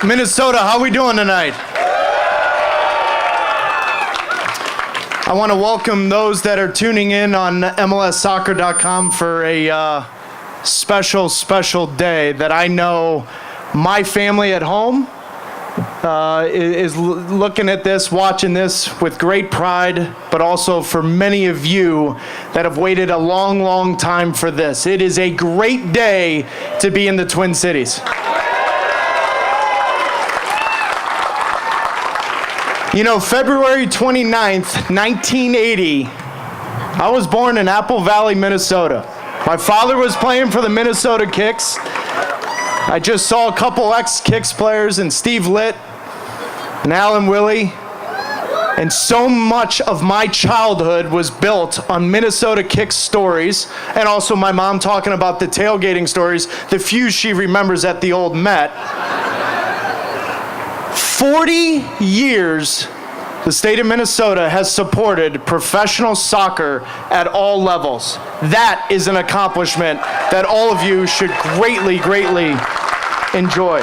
Minnesota, how we doing tonight? I want to welcome those that are tuning in on MLSsoccer.com for a special day that I know my family at home is looking at this, watching this with great pride, but also for many of you that have waited a long time for this. It is a great day to be in the Twin Cities. You know, February 29th, 1980, I was born in Apple Valley, Minnesota. My father was playing for the Minnesota Kicks. I just saw a couple ex-Kicks players and Steve Litt and Alan Willie. And so much of my childhood was built on Minnesota Kicks stories, and also my mom talking about the tailgating stories, the few she remembers at the old Met. 40 years, the state of Minnesota has supported professional soccer at all levels. That is an accomplishment that all of you should greatly enjoy.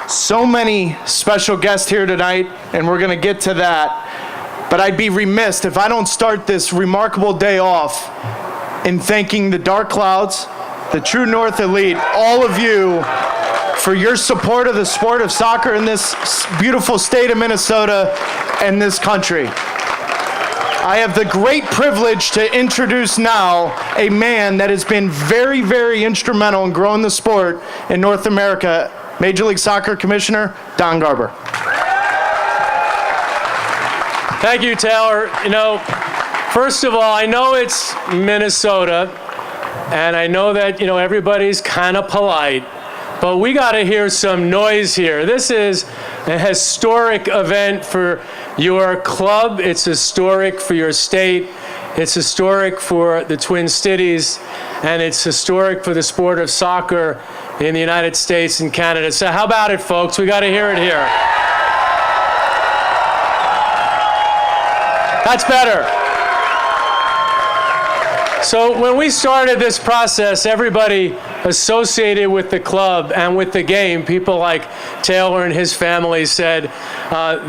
So many special guests here tonight, and we're going to get to that. But I'd be remiss if I don't start this remarkable day off in thanking the Dark Clouds, the True North Elite, all of you for your support of the sport of soccer in this beautiful state of Minnesota and this country. I have the great privilege to introduce now a man that has been very instrumental in growing the sport in North America, Major League Soccer Commissioner Don Garber. Thank you, Taylor. You know, first of all, I know it's Minnesota, and I know that, you know, everybody's kind of polite, but we got to hear some noise here. This is a historic event for your club. It's historic for your state. It's historic for the Twin Cities, and it's historic for the sport of soccer in the United States and Canada. So how about it, folks? We got to hear it here. That's better. So when we started this process, everybody associated with the club and with the game, people like Taylor and his family said,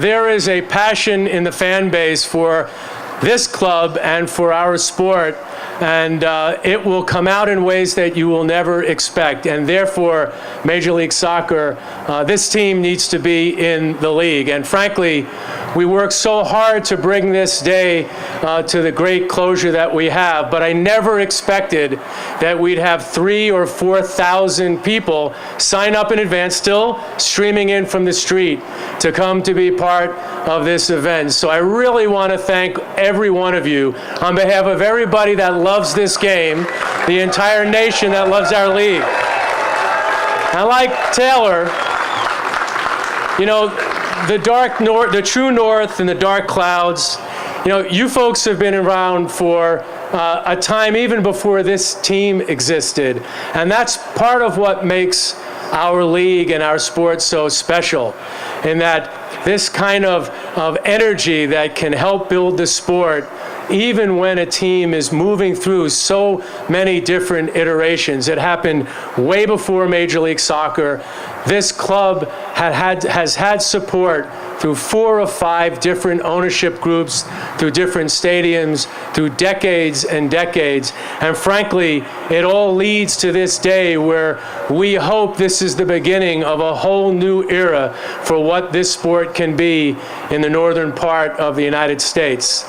there is a passion in the fan base for this club and for our sport, and it will come out in ways that you will never expect. And therefore, Major League Soccer, this team needs to be in the league. And frankly, we worked so hard to bring this day to the great closure that we have, but I never expected that we'd have 3,000 or 4,000 people sign up in advance, still streaming in from the street to come to be part of this event. So I really want to thank every one of you on behalf of everybody that loves this game, the entire nation that loves our league. And like Taylor, you know, the True North and the Dark Clouds, you know, you folks have been around for a time even before this team existed. And that's part of what makes our league and our sport so special, in that this kind of energy that can help build the sport, even when a team is moving through so many different iterations. It happened way before Major League Soccer. This club has had support through 4 or 5 different ownership groups, through different stadiums, through decades and decades. And frankly, it all leads to this day where we hope this is the beginning of a whole new era for what this sport can be in the northern part of the United States.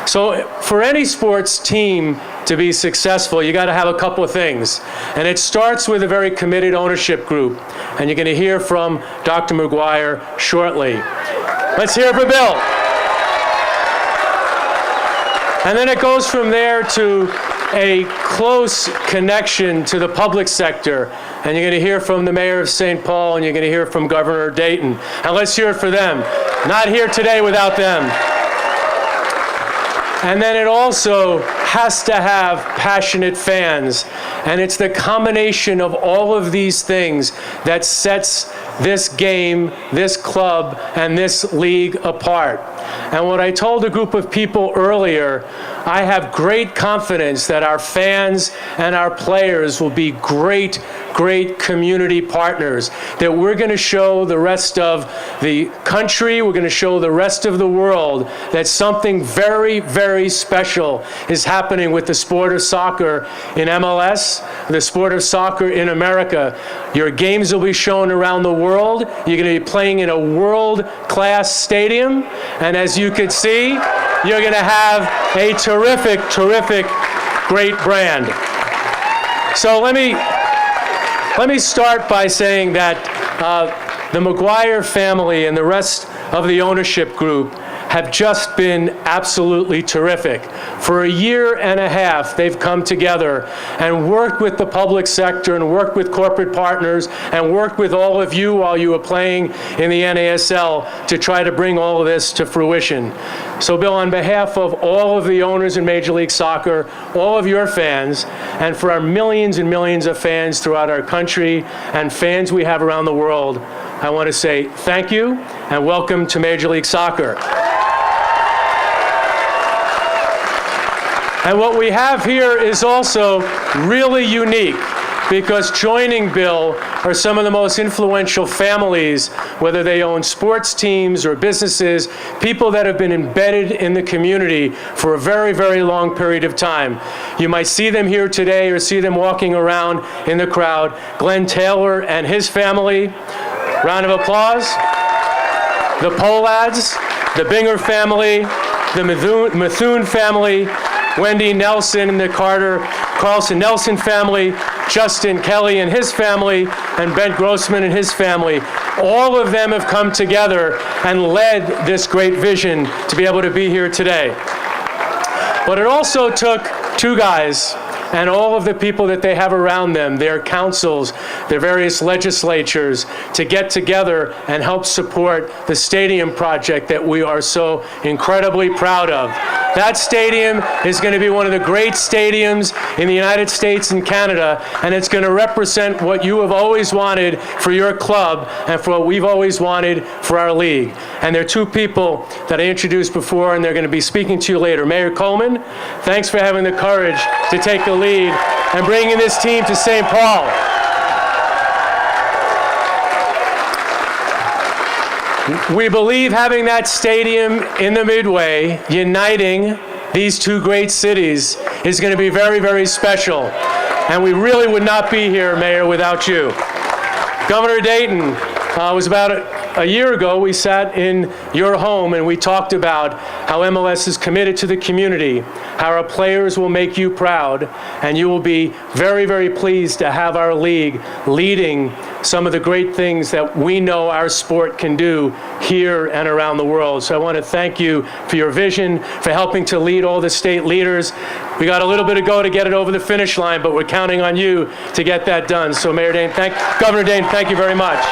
So for any sports team to be successful, you got to have a couple of things. And it starts with a very committed ownership group. And you're going to hear from Dr. McGuire shortly. Let's hear for Bill. And then it goes from there to a close connection to the public sector. And you're going to hear from the mayor of St. Paul, and you're going to hear from Governor Dayton. And let's hear it for them. Not here today without them. And then it also has to have passionate fans. And it's the combination of all of these things that sets this game, this club, and this league apart. And what I told a group of people earlier, I have great confidence that our fans and our players will be great community partners, that we're going to show the rest of the country, we're going to show the rest of the world that something very, very special is happening with the sport of soccer in MLS, the sport of soccer in America. Your games will be shown around the world. You're going to be playing in a world-class stadium, and as you can see, you're going to have a terrific, great brand. So let me start by saying that the McGuire family and the rest of the ownership group have just been absolutely terrific. For a year and a half, they've come together and worked with the public sector and worked with corporate partners and worked with all of you while you were playing in the NASL to try to bring all of this to fruition. So, Bill, on behalf of all of the owners in Major League Soccer, all of your fans, and for our millions and millions of fans throughout our country and fans we have around the world, I want to say thank you and welcome to Major League Soccer. And what we have here is also really unique, because joining Bill are some of the most influential families, whether they own sports teams or businesses, people that have been embedded in the community for a very, very long period of time. You might see them here today or see them walking around in the crowd. Glenn Taylor and his family, round of applause. The Polads, the Binger family, the Methune family, Wendy Nelson and the Carlson Nelson family, Justin Kelly and his family, and Ben Grossman and his family. All of them have come together and led this great vision to be able to be here today. But it also took two guys and all of the people that they have around them, their councils, their various legislatures, to get together and help support the stadium project that we are so incredibly proud of. That stadium is going to be one of the great stadiums in the United States and Canada, and it's going to represent what you have always wanted for your club and for what we've always wanted for our league. And there are two people that I introduced before, and they're going to be speaking to you later. Mayor Coleman, thanks for having the courage to take the lead and bringing this team to St. Paul. We believe having that stadium in the Midway, uniting these two great cities, is going to be very, very special. And we really would not be here, Mayor, without you. Governor Dayton, was about a year ago, we sat in your home and we talked about how MLS is committed to the community, how our players will make you proud, and you will be very, very pleased to have our league leading some of the great things that we know our sport can do here and around the world. So I want to thank you for your vision, for helping to lead all the state leaders. We got a little bit to go to get it over the finish line, but we're counting on you to get that done. So Mayor Dayton, Governor Dayton, thank you very much.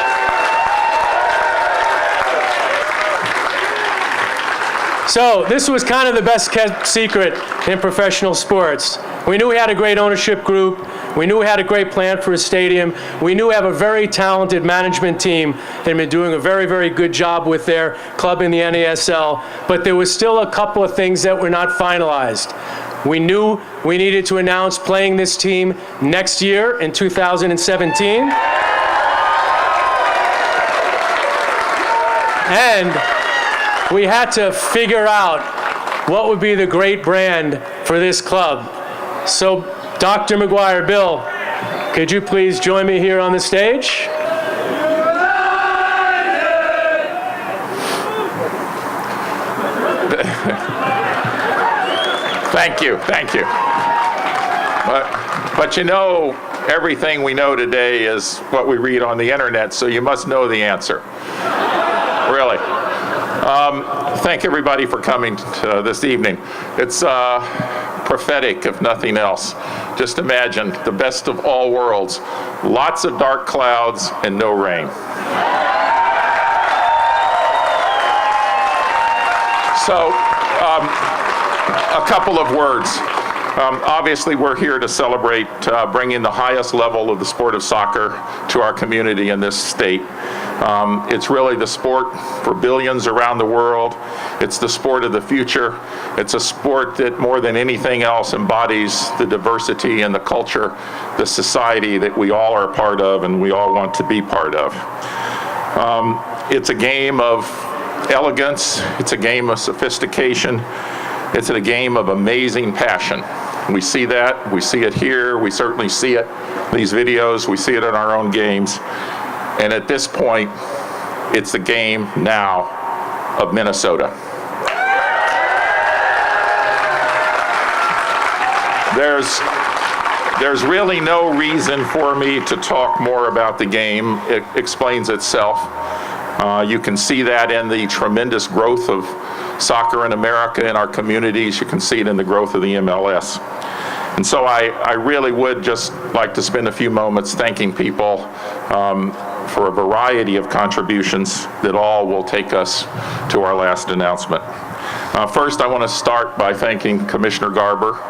So this was kind of the best kept secret in professional sports. We knew we had a great ownership group. We knew we had a great plan for a stadium. We knew we have a very talented management team that had been doing a very, very good job with their club in the NASL. But there was still a couple of things that were not finalized. We knew we needed to announce playing this team next year in 2017. And we had to figure out what would be the great brand for this club. So, Dr. McGuire, Bill, could you please join me here on the stage? Thank you. But you know, everything we know today is what we read on the internet, so you must know the answer. Really. Thank everybody for coming this evening. It's prophetic, if nothing else. Just imagine the best of all worlds. Lots of dark clouds and no rain. So, a couple of words. Obviously, we're here to celebrate bringing the highest level of the sport of soccer to our community in this state. It's really the sport for billions around the world. It's the sport of the future. It's a sport that more than anything else embodies the diversity and the culture, the society that we all are a part of and we all want to be part of. It's a game of elegance. It's a game of sophistication. It's a game of amazing passion. We see that. We see it here. We certainly see it in these videos. We see it in our own games. And at this point, it's the game now of Minnesota. There's really no reason for me to talk more about the game. It explains itself. You can see that in the tremendous growth of soccer in America, in our communities. You can see it in the growth of the MLS. And so I really would just like to spend a few moments thanking people for a variety of contributions that all will take us to our last announcement. First, I want to start by thanking Commissioner Garber.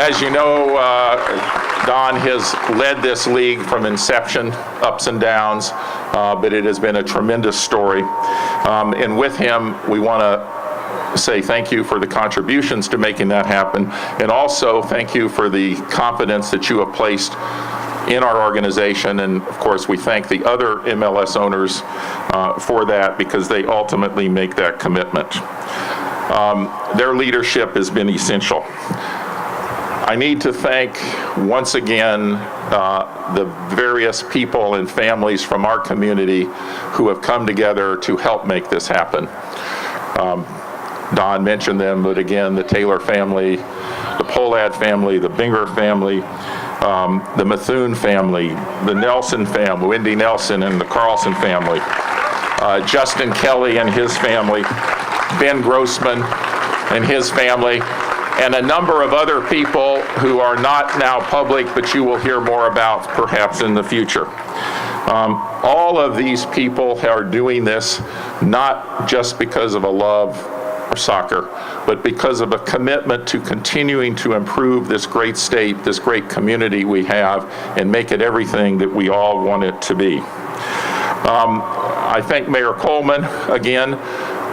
As you know, Don has led this league from inception, ups and downs, but it has been a tremendous story. And with him, we want to say thank you for the contributions to making that happen, and also thank you for the confidence that you have placed in our organization. And of course, we thank the other MLS owners for that, because they ultimately make that commitment. Their leadership has been essential. I need to thank once again the various people and families from our community who have come together to help make this happen. Don mentioned them, but again, the Taylor family, the Polad family, the Binger family, the Methune family, the Nelson family, Wendy Nelson and the Carlson family, Justin Kelly and his family, Ben Grossman and his family, and a number of other people who are not now public, but you will hear more about perhaps in the future. All of these people are doing this not just because of a love for soccer, but because of a commitment to continuing to improve this great state, this great community we have, and make it everything that we all want it to be. I thank Mayor Coleman again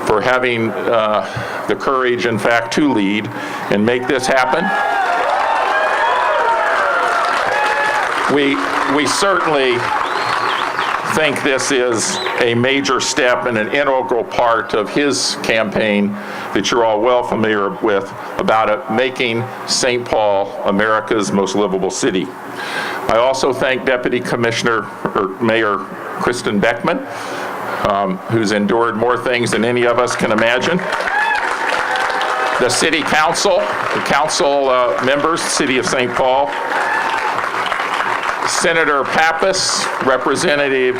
for having the courage, in fact, to lead and make this happen. We certainly think this is a major step and an integral part of his campaign that you're all well familiar with about making St. Paul America's most livable city. I also thank Deputy Commissioner or Mayor Kristen Beckman, who's endured more things than any of us can imagine. The City Council, the council members, City of St. Paul, Senator Pappas, Representative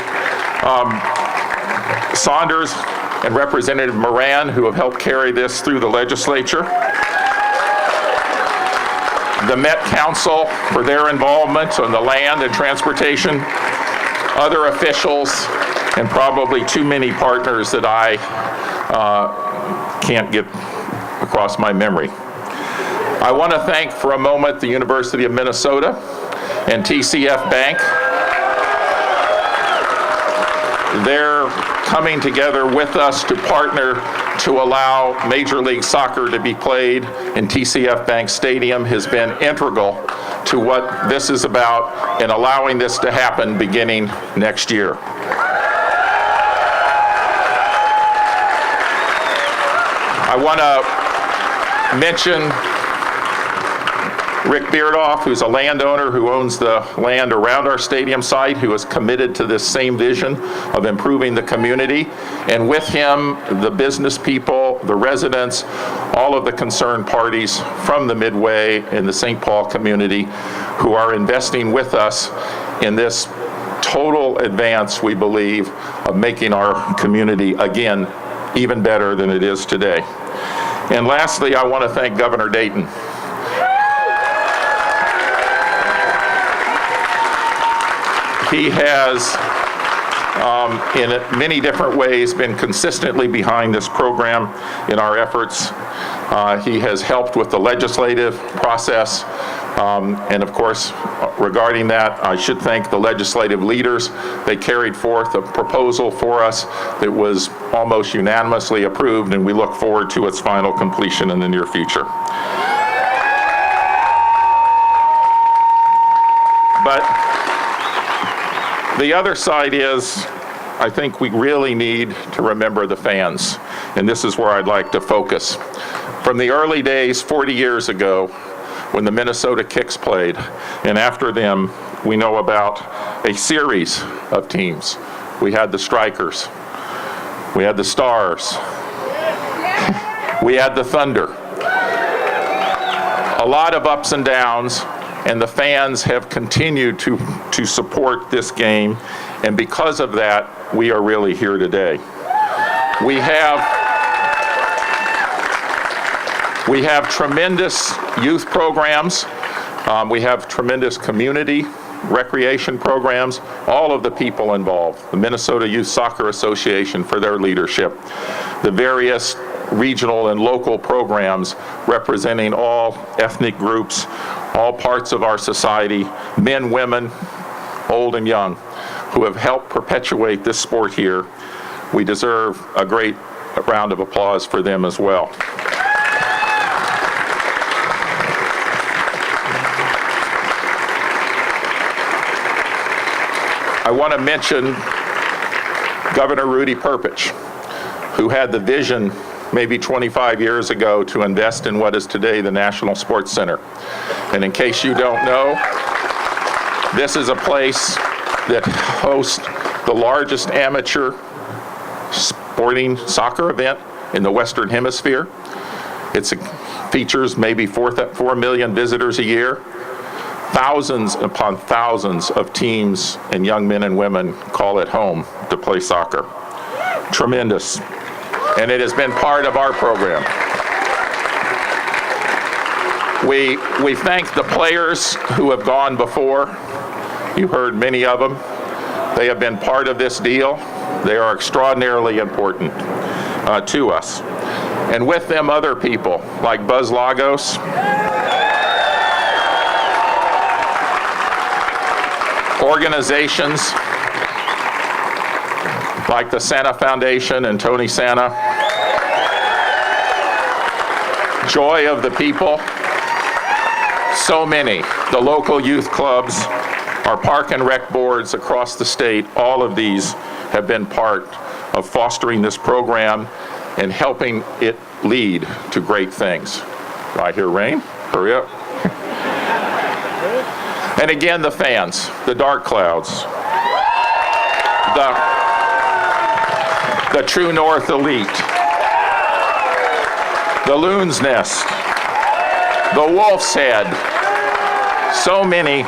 Saunders, and Representative Moran, who have helped carry this through the legislature. The Met Council for their involvement on the land and transportation, other officials, and probably too many partners that I can't get across my memory. I want to thank for a moment the University of Minnesota and TCF Bank. They're coming together with us to partner to allow Major League Soccer to be played in TCF Bank Stadium has been integral to what this is about and allowing this to happen beginning next year. I want to mention Rick Beardoff, who's a landowner who owns the land around our stadium site, who is committed to this same vision of improving the community. And with him, the business people, the residents, all of the concerned parties from the Midway and the St. Paul community who are investing with us in this total advance, we believe, of making our community, again, even better than it is today. And lastly, I want to thank Governor Dayton. He has, in many different ways, been consistently behind this program in our efforts. He has helped with the legislative process. And of course, regarding that, I should thank the legislative leaders. They carried forth a proposal for us that was almost unanimously approved, and we look forward to its final completion in the near future. But the other side is, I think we really need to remember the fans, and this is where I'd like to focus. From the early days, 40 years ago, when the Minnesota Kicks played, and after them, we know about a series of teams. We had the Strikers, we had the Stars, we had the Thunder. A lot of ups and downs, and the fans have continued to support this game, and because of that, we are really here today. We have tremendous youth programs. We have tremendous community recreation programs. All of the people involved, the Minnesota Youth Soccer Association for their leadership, the various regional and local programs representing all ethnic groups, all parts of our society, men, women, old and young, who have helped perpetuate this sport here. We deserve a great round of applause for them as well. I want to mention Governor Rudy Perpich, who had the vision maybe 25 years ago to invest in what is today the National Sports Center. And in case you don't know, this is a place that hosts the largest amateur sporting soccer event in the Western Hemisphere. It features maybe 4 million visitors a year. Thousands upon thousands of teams and young men and women call it home to play soccer. Tremendous. And it has been part of our program. We thank the players who have gone before. You heard many of them. They have been part of this deal. They are extraordinarily important to us. And with them, other people like Buzz Lagos, organizations like the Santa Foundation and Tony Santa, Joy of the People, so many, the local youth clubs, our park and rec boards across the state, all of these have been part of fostering this program and helping it lead to great things. Do I hear rain? Hurry up. And again, the fans, the Dark Clouds, the True North Elite, the Loon's Nest, the Wolf's Head, so many,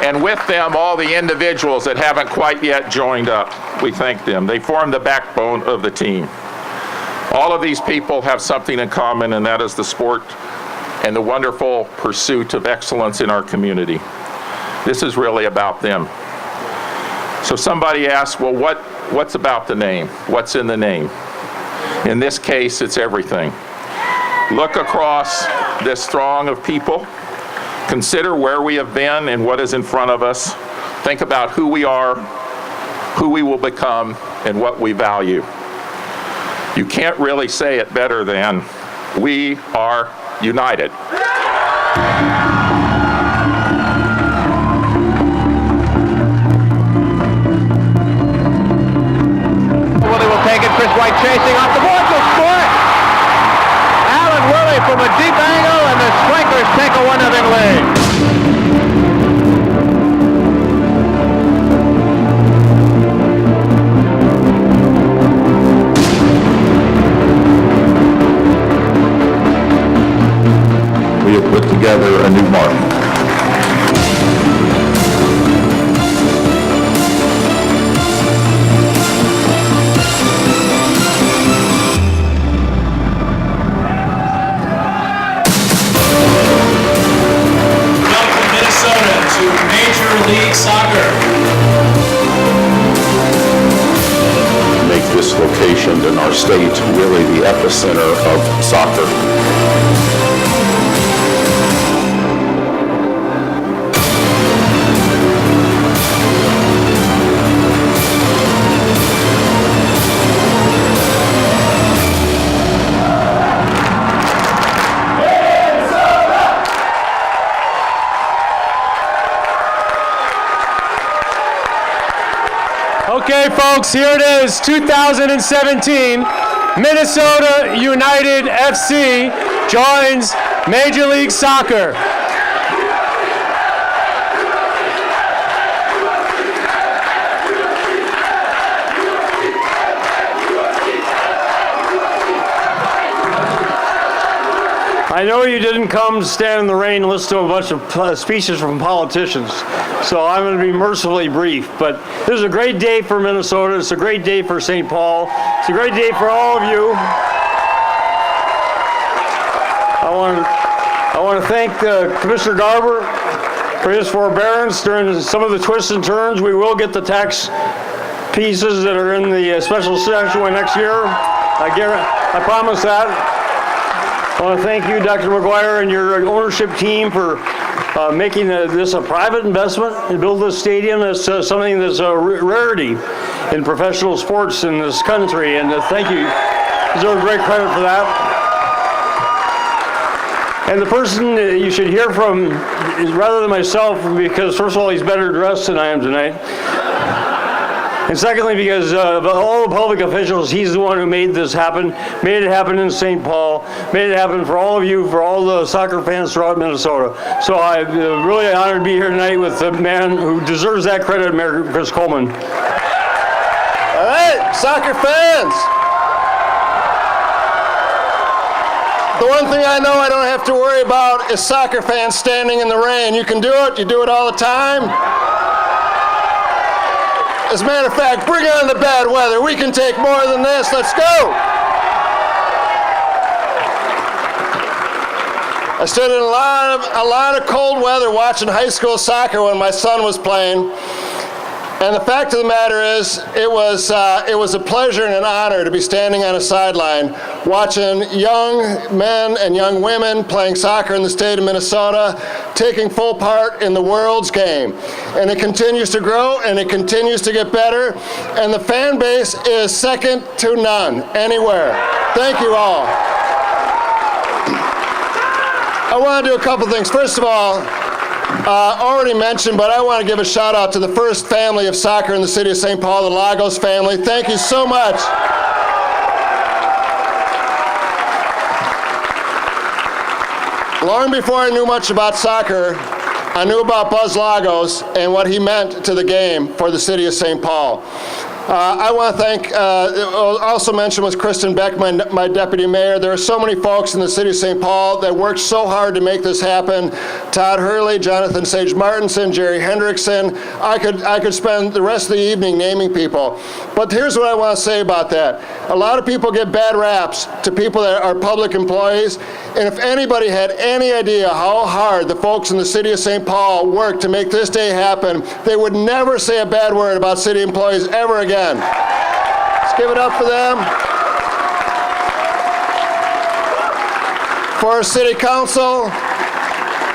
and with them, all the individuals that haven't quite yet joined up. We thank them. They form the backbone of the team. All of these people have something in common, and that is the sport and the wonderful pursuit of excellence in our community. This is really about them. So somebody asked, well, what's about the name? What's in the name? In this case, it's everything. Look across this throng of people. Consider where we have been and what is in front of us. Think about who we are, who we will become, and what we value. You can't really say it better than, we are united. Willie will take it. Chris White chasing off the board to score it. Alan Willie from a deep angle, and the Strikers take a 1-0 lead. We have put together a new mark. Welcome Minnesota to Major League Soccer. Make this location in our state, really the epicenter of soccer. Okay, folks, here it is, 2017. Minnesota United FC joins Major League Soccer. I know you didn't come to stand in the rain and listen to a bunch of speeches from politicians, so I'm going to be mercifully brief. But this is a great day for Minnesota. It's a great day for St. Paul. It's a great day for all of you. I want to thank Commissioner Garber for his forbearance during some of the twists and turns. We will get the tax pieces that are in the special session next year. I promise that. I want to thank you, Dr. McGuire, and your ownership team for making this a private investment and build this stadium. It's something that's a rarity in professional sports in this country, and thank you. You deserve great credit for that. And the person that you should hear from is rather than myself, because first of all, he's better dressed than I am tonight. And secondly, because of all the public officials, he's the one who made this happen, made it happen in St. Paul, made it happen for all of you, for all the soccer fans throughout Minnesota. So I'm really honored to be here tonight with the man who deserves that credit, Mayor Chris Coleman. All right, soccer fans. The one thing I know I don't have to worry about is soccer fans standing in the rain. You can do it. You do it all the time. As a matter of fact, bring on the bad weather. We can take more than this. Let's go. I stood in a lot of cold weather watching high school soccer when my son was playing. And the fact of the matter is, it was a pleasure and an honor to be standing on a sideline watching young men and young women playing soccer in the state of Minnesota, taking full part in the world's game. And it continues to grow, and it continues to get better, and the fan base is second to none anywhere. Thank you all. I want to do a couple things. First of all, already mentioned, but I want to give a shout out to the first family of soccer in the city of St. Paul, the Lagos family. Thank you so much. Long before I knew much about soccer, I knew about Buzz Lagos and what he meant to the game for the city of St. Paul. I want to thank, also mention was Kristen Beck, my deputy mayor. There are so many folks in the city of St. Paul that worked so hard to make this happen. Todd Hurley, Jonathan Sage Martinson, Jerry Hendrickson. I could spend the rest of the evening naming people. But here's what I want to say about that. A lot of people give bad raps to people that are public employees. And if anybody had any idea how hard the folks in the city of St. Paul worked to make this day happen, they would never say a bad word about city employees ever again. Let's give it up for them. For our city council,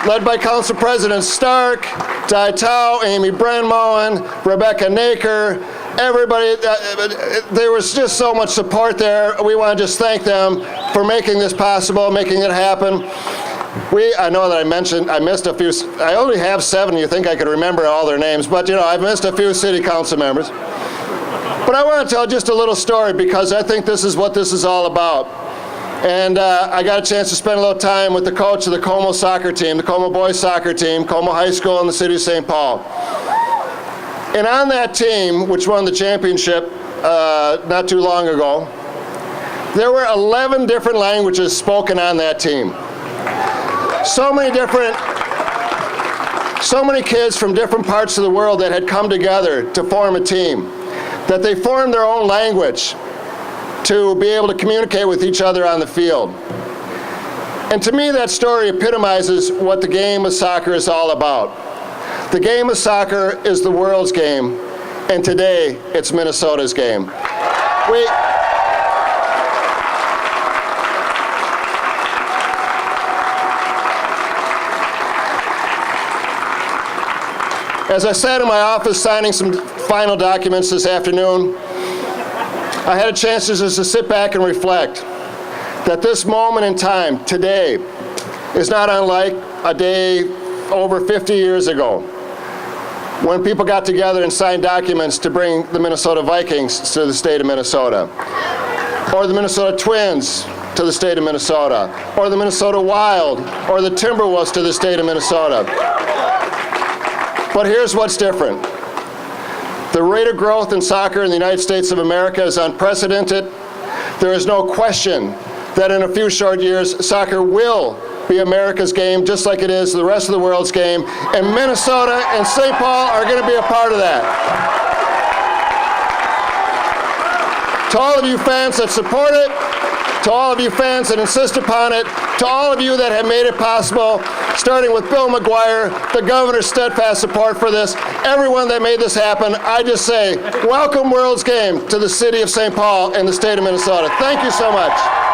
led by Council President Stark, Dai Tao, Amy Brenmoen, Rebecca Naker, everybody, there was just so much support there. We want to just thank them for making this possible, making it happen. I know that I missed a few, I only have 7, you think I could remember all their names, but I've missed a few city council members. But I want to tell just a little story because I think this is what this is all about. And I got a chance to spend a little time with the coach of the Como soccer team, the Como boys soccer team, Como High School in the city of St. Paul. And on that team, which won the championship not too long ago, there were 11 different languages spoken on that team. So many kids from different parts of the world that had come together to form a team, that they formed their own language to be able to communicate with each other on the field. And to me, that story epitomizes what the game of soccer is all about. The game of soccer is the world's game, and today it's Minnesota's game. As I sat in my office signing some final documents this afternoon, I had a chance just to sit back and reflect that this moment in time, today, is not unlike a day over 50 years ago when people got together and signed documents to bring the Minnesota Vikings to the state of Minnesota, or the Minnesota Twins to the state of Minnesota, or the Minnesota Wild, or the Timberwolves to the state of Minnesota. But here's what's different. The rate of growth in soccer in the United States of America is unprecedented. There is no question that in a few short years, soccer will be America's game, just like it is the rest of the world's game. And Minnesota and St. Paul are going to be a part of that. To all of you fans that support it, to all of you fans that insist upon it, to all of you that have made it possible, starting with Bill McGuire, the governor's steadfast support for this, everyone that made this happen, I just say, welcome World's Game to the city of St. Paul and the state of Minnesota. Thank you so much.